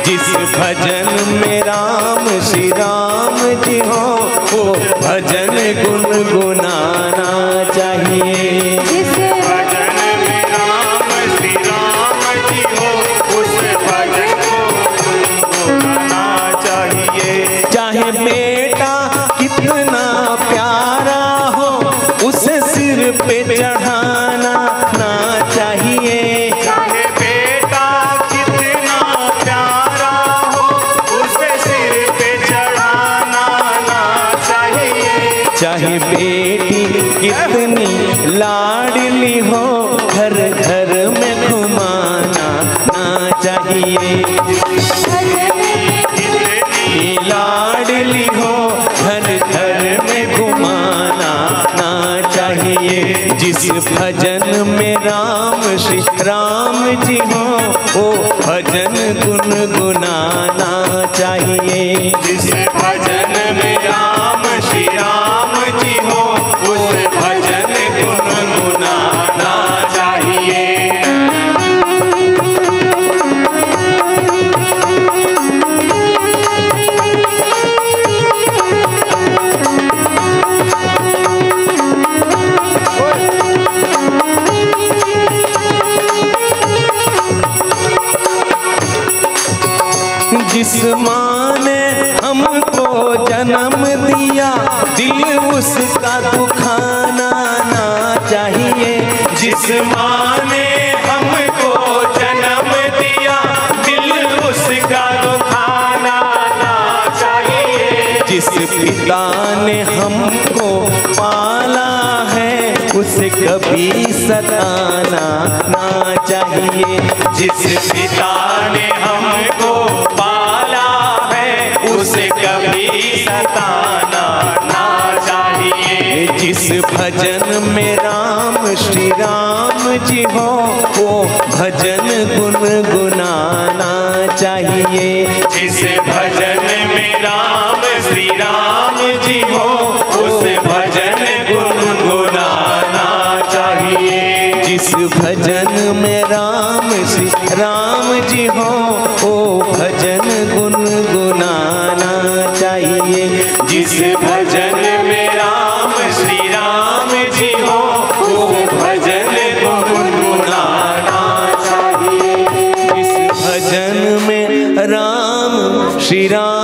जिस भजन में राम श्री राम जी हो वो भजन गुनगुनाना चाहिए। जिस भजन में राम श्री राम जी हो उस भजन को गुनगुनाना चाहिए। चाहे बेटा कितना प्यारा हो उसे सिर पे चढ़ाना ना चाहिए। चाहे बेटा कितना प्यारा हो उसे सिर पे चढ़ाना ना चाहिए। चाहे बेटी कितनी लाडली हो घर घर में घुमाना ना चाहिए। लाडली हो घर घर में घुमाना ना चाहिए। जिस भजन में राम श्री राम जी हो वो भजन गुनगुनाना चाहिए। जिस भजन में राम श्री राम जी हो उस भजन गुनगुनाना चाहिए। जिस माँ ने हमको जन्म दिया दिल उसका दुखाना ना चाहिए। जिस माँ ने हमको जन्म दिया दिल उसका दुखाना ना चाहिए। जिस पिता ने हमको पाला है उसे कभी सताना ना चाहिए। जिस पिता ने हमको पाला है उसे कभी सताना ना चाहिए। जिस भजन में राम श्री राम जी हो वो भजन गुनगुनाना चाहिए। जिस भजन में राम श्री राम जी हो उस भजन गुनगुनाना चाहिए। जिस भजन में राम श्री राम जी हो वो भजन गुनगुनाना चाहिए। जिस भजन में राम श्री राम जी हो वो भजन गुनगुनाना चाहिए। जिस भजन में राम श्री राम